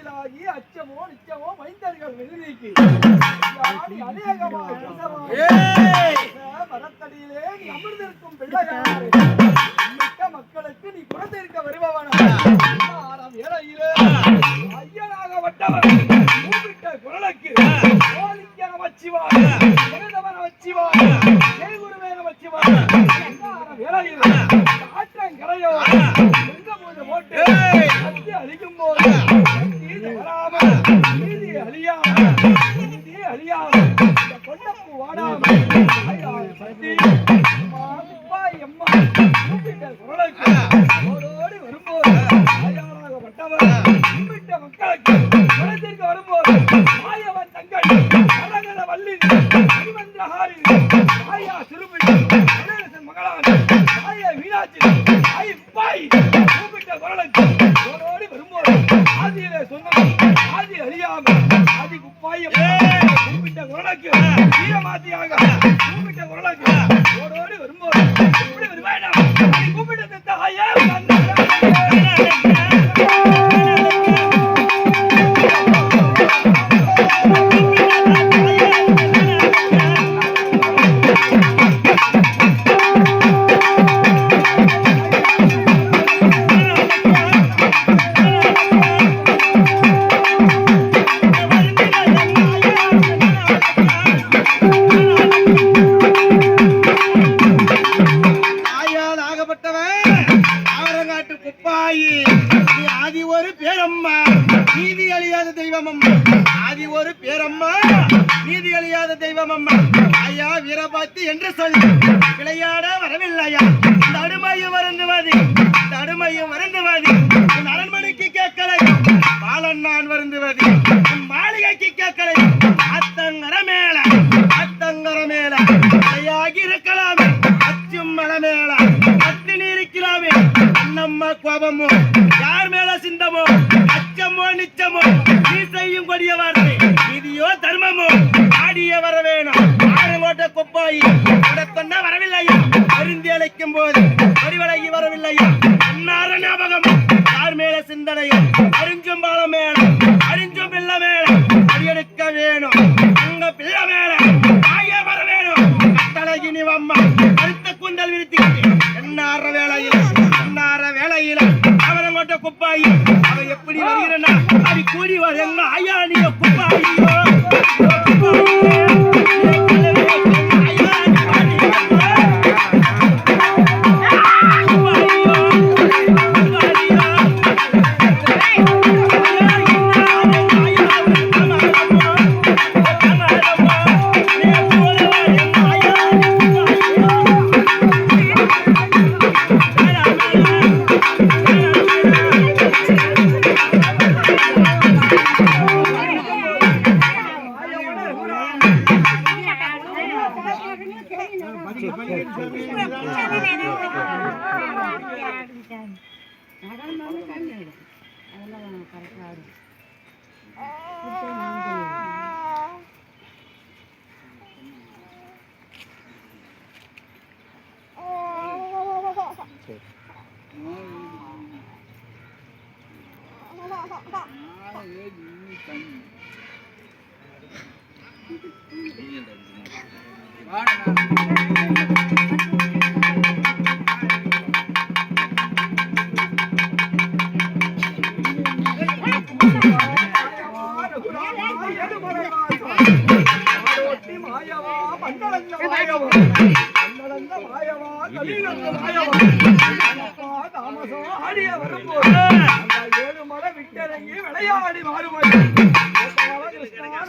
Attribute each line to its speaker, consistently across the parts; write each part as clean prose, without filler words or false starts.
Speaker 1: ஆதியிலாகி அச்சமோ நிச்சமோ மைந்தர்கள் வெகுதிக்கு அநேகமாக மரத்தடியிலே நீ அமிர்ந்திருக்கும் பிள்ளையாரே மிக்க மக்களுக்கு நீ குழந்தைக்க வருபவன ஏழையிலே ஐயனாக வட்டவர் கூப்பிட்ட குரலுக்கு கோலிக்க நமச்சிவாய் ஜெகதவ நமச்சிவாய் ஜெயகுருவே நமச்சிவாய் ஏழையிலே ஆற்றம் கரையோ எங்க போது போட்டு அத்தி அழிக்கும் போது வராமல் நீதி அழியாமல் இந்த கொண்டப்பு வாடாமல் சக்தி அம்மா கூப்பிட்ட குரலுக்கு ஓடோடி வரும்போது ஆயாராக வட்டவர் கூப்பிட்ட மக்களுக்கு குலத்திற்கு வரும்போது ஆயவன் தங்கள் அரங்கத வள்ளி அரிமந்திரஹாரி ஆயா சிறுமிழி மகளான் ஆய மீனாட்சி ஆய் பாய் கூப்பிட்ட குரலுக்கு ஓடோடி வரும்போது ஆதியிலே சொன்னது ஆதி அறியாமல் ஆதி குப்பாயம் கூப்பிட்ட குரலுக்கு வீரமாத்தியாக கூப்பிட்ட குரலுக்கு ஓடோடி வரும்போது இப்படி ஒரு வேண்டாம் கூப்பிட்ட தத்த ஆயா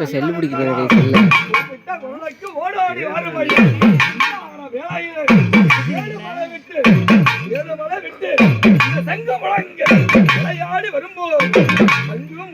Speaker 2: செல்லு பிடிக்கிறது
Speaker 1: விளையாடி வரும்போது வரும்போது